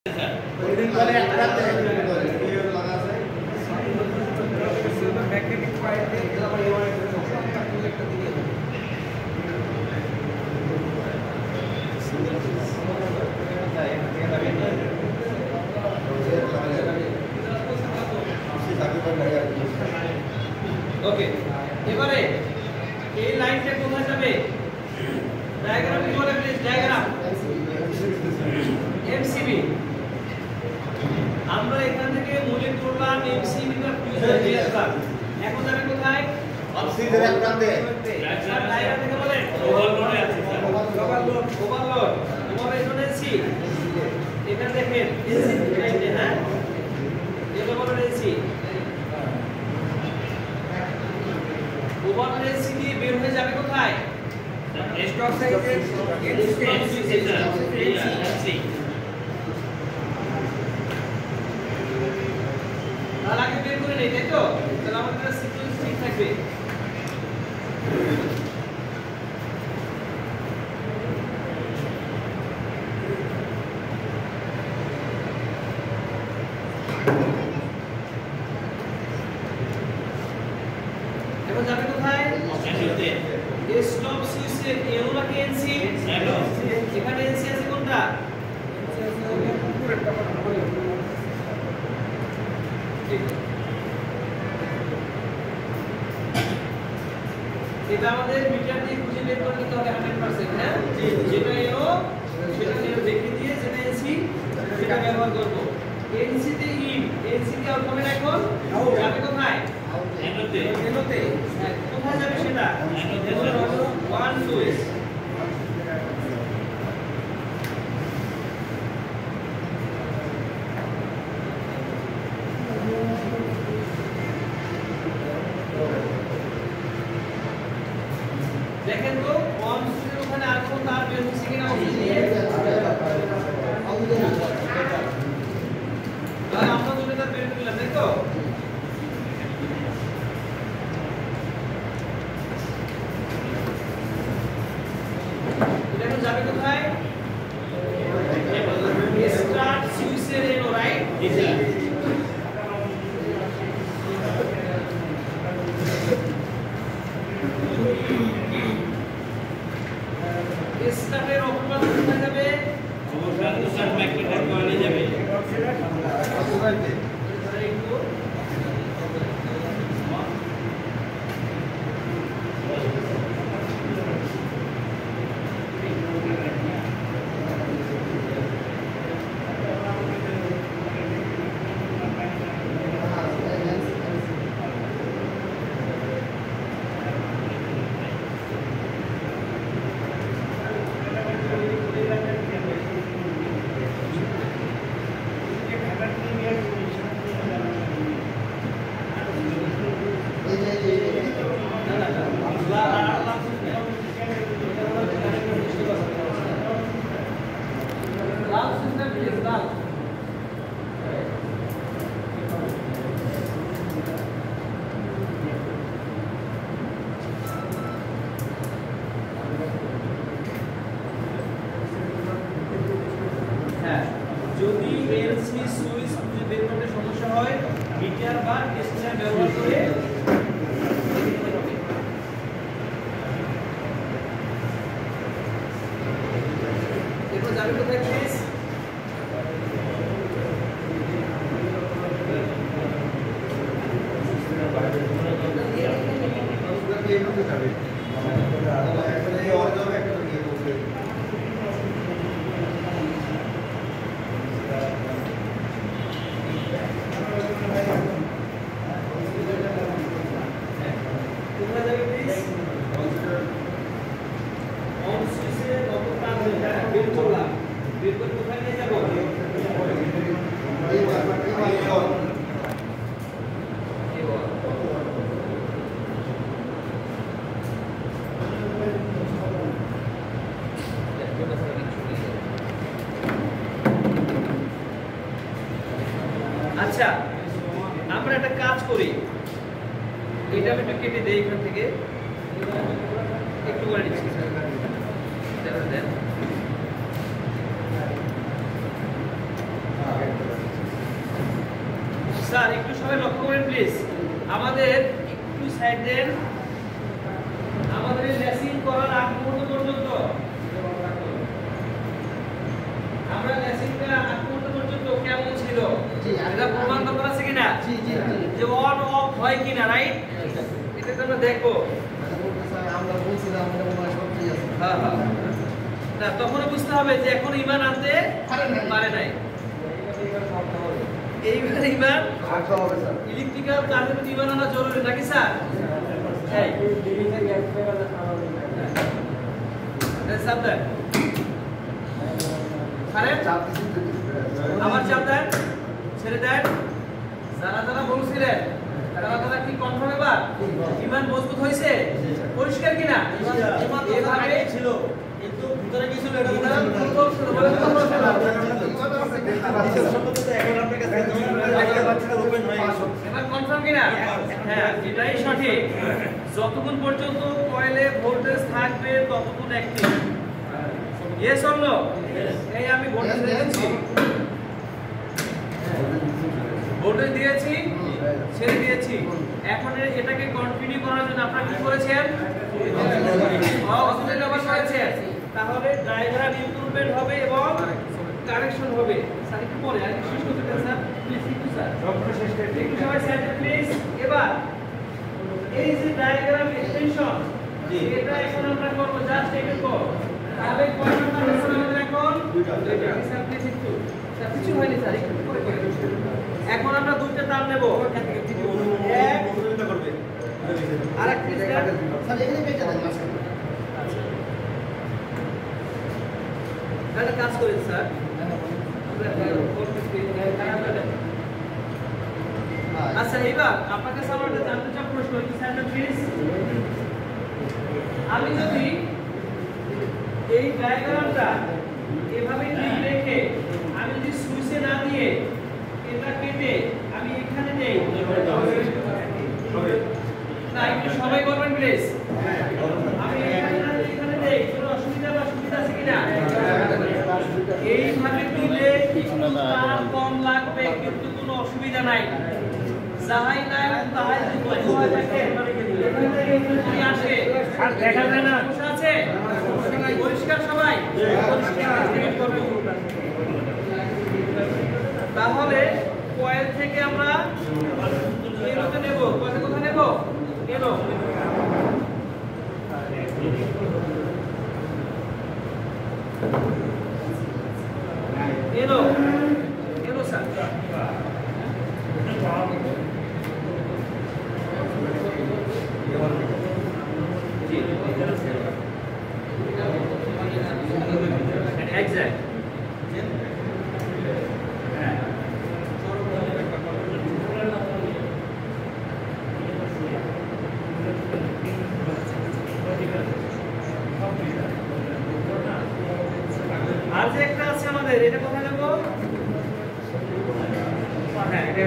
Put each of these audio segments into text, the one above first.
ওকে, এবারে এই লাইনটা কোথায় যাবে? ডায়াগ্রাম কি বলে প্লিজ? Diagram MCB. আমরা এখান থেকে মূলে করলাম এমসিবি টা ফিউচার দিলাম। এখন যাবে কোথায়? অক্সিজেন এক প্রান্তে। স্যার ডায়াগ্রাম থেকে বলে ওভারলোডে আছে স্যার। Overload AC. এখানে দেখেন এসি লাইনে, হ্যাঁ এটা বলে এসি। ওভারলোড এসি দিয়ে বের হয়ে যাবে কোথায়? স্টক সাইজে এসি। তাহলে আগে বের করে নেই, তাই তো? তাহলে আমাদের সিকোয়েন্স ঠিক থাকবে। এখন যাবে কোথায়? স্টপ সুইচের এও নাকি এনসি? এখানে এনসি আছে কোনটা? এটা আমাদের মিটার দিয়ে খুঁজে বের করে নিতে হবে 100%, হ্যাঁ? যেটা এও সেটা এও দেখে দিয়ে যেটা এনসি সেটা ব্যবহার করব। এনসি তে ইন, এনসি তে আউটকামে এখন যাবে কোথায়? এনোতে। হ্যাঁ, কোথায় যাবে সেটা? এনোতে 1 2 দেখেন তো অন সুইচের ওখানে আর কোন তার বের হচ্ছে কিনা অপশন দিয়ে। আর আমরা দুটো তার বের করলাম, তাই তো? এটা এখন যাবে কোথায়? স্টার্ট সুইচের এনো, রাইট? স্টার্টের অপরপাত কোথায় যাবে? অপরপাত স্টার্ট ম্যাগনেটাইট কয়েলে যাবে। যদি এলসি সুইচ খুঁজে বের করতে সমস্যা হয় মিটার বা টেস্টার ব্যবহার করে এরপর যাবে কোথায় প্লিজ? আচ্ছা, আমরা একটা কাজ করি, এটা আমি একটু কেটে দেই এখান থেকে, একটু করে দিচ্ছি দেন। স্যার একটু সবাই লক্ষ্য করেন প্লিজ, আমাদের একটু সাইড দেন। আমাদের লেসিং করার আগ মুহূর্ত পর্যন্ত আমরা লেসিংটা আগ মুহূর্ত পর্যন্ত কেমন ছিল এটা প্রমাণ করা আছে কিনা, যে অন অফ হয় কিনা, রাইট? এটা তো আমরা দেখবো। আমরা বলছিলাম হ্যাঁ হ্যাঁ, না তখন বুঝতে হবে যে এখন ইমান আনতে পারে নাই। এইবার ইমান ইলেকট্রিক্যাল কাজের প্রতি ইমান আনা জরুরি নাকি স্যার? সাবধান, আমার চাপ দেন, ছেড়ে দেন। যারা যারা বলছিলেন তারা কি কনফার্ম এবার ইমান মজবুত হয়েছে? পরিষ্কার কিনা? এভাবে ছিল কিন্তু ভিতরে কি ছিল এটা ইমান দুর্বল ছিল বলে এখন আপনার কাছে ওপেন হয়ে গেছে। এবার কনফার্ম কিনা? হ্যাঁ, এটাই সঠিক। যতক্ষণ পর্যন্ত কয়েলে ভোল্টেজ থাকবে ততক্ষণ অ্যাক্টিভ। Yes or no? এই আমি ভোল্টেজ দিয়েছি, ভোল্টেজ দিয়েছি, ছেড়ে দিয়েছি। এখন এটাকে কন্টিনিউ করার জন্য আপনারা কি করেছেন? অক্সিলারি ব্যবহার করেছেন। তাহলে ডায়াগ্রাম ইমপ্রুভমেন্ট হবে এবং কারেকশন হবে। স্যার একটু পরে আর শেষ করতে দেন স্যার, প্লিজ একটু স্যার শেষ করতে একটু সবাই স্যার প্লিজ। এবার এই যে ডায়াগ্রাম এক্সটেনশন, এটা এখন আমরা করব জাস্ট একটু। তাহলে কয় নাম্বার লেসন আমাদের এখন? দুইটা। স্যার প্লিজ একটু, স্যার কিছু হয়নি স্যার, একটু পরে করে। এখন আমরা দুইটা তার নেব, এক অনুমোদিত করবে আর একটা স্যার এখানে কেটে দেন মাসে। এটা কাজ করেন স্যার, আচ্ছা এবার আপনার কাছে আমার একটা জানতে চাই প্রশ্ন, কি স্যার প্লিজ। আমি যদি এই ডায়াগ্রামটা এভাবে ঠিক রেখে আমি যদি সুইচে না দিয়ে এটা কেটে আমি এখানে দেই, না একটু সবাই করবেন প্লিজ। আমি এখানে দেই, কোনো অসুবিধা আছে কিনা? এইভাবে দিলে একটু তার কম লাগবে কিন্তু কোনো অসুবিধা নাই। যাহাই নাই তাহাই যদি হয় থাকে এখান থেকে যদি আসে আর দেখা যায় না, সমস্যা আছে? পরিষ্কার সবাই? পরিষ্কার করব। তাহলে কয়েল থেকে আমরা এরোতে নেব, কয়েল কোথায় নেব? এরো এলো এলো স্যার। এক্সাক্ট আর যে একটা আছে আমাদের, এটা কোথায় নেব? হ্যাঁ এটা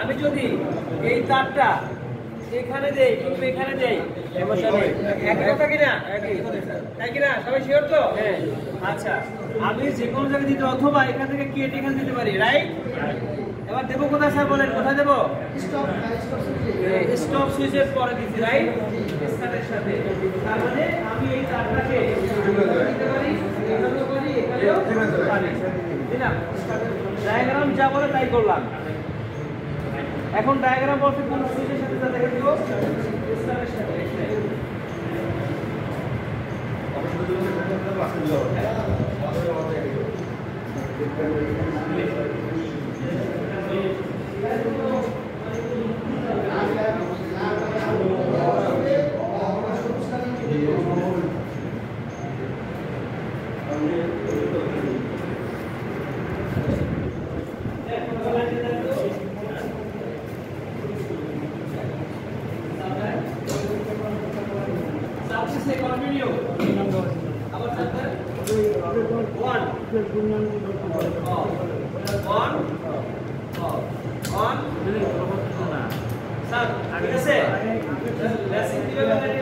আমি যদি এই তারটা এখানে দেই কিংবা এখানে দেই, একই কথা কিনা? তাই কিনা? সবাই শিওর তো? আচ্ছা, আমি যে কোনো জায়গায় দিতে অথবা এখান থেকে কেটে এখানে দিতে পারি, রাইট? এবার দেবো কোথায় স্যার বলেন, কোথায় দেবো? স্টপ সুইচের পরে দিচ্ছি, রাইট? স্টার্টের সাথে। তার মানে আমি এই তারটাকে দিতে পারি, এখানেও পারি, এখানেও পারি। দিলাম, ডায়াগ্রাম যা বলে তাই করলাম। এখন ডায়াগ্রাম বলতে কোন সুইচের সাথে যা দেখে দিব? স্টারের সাথে। আসছে কন্টিনিউ আবার স্যার 1 স্যার ঠিক আছে লেসিং কিভাবে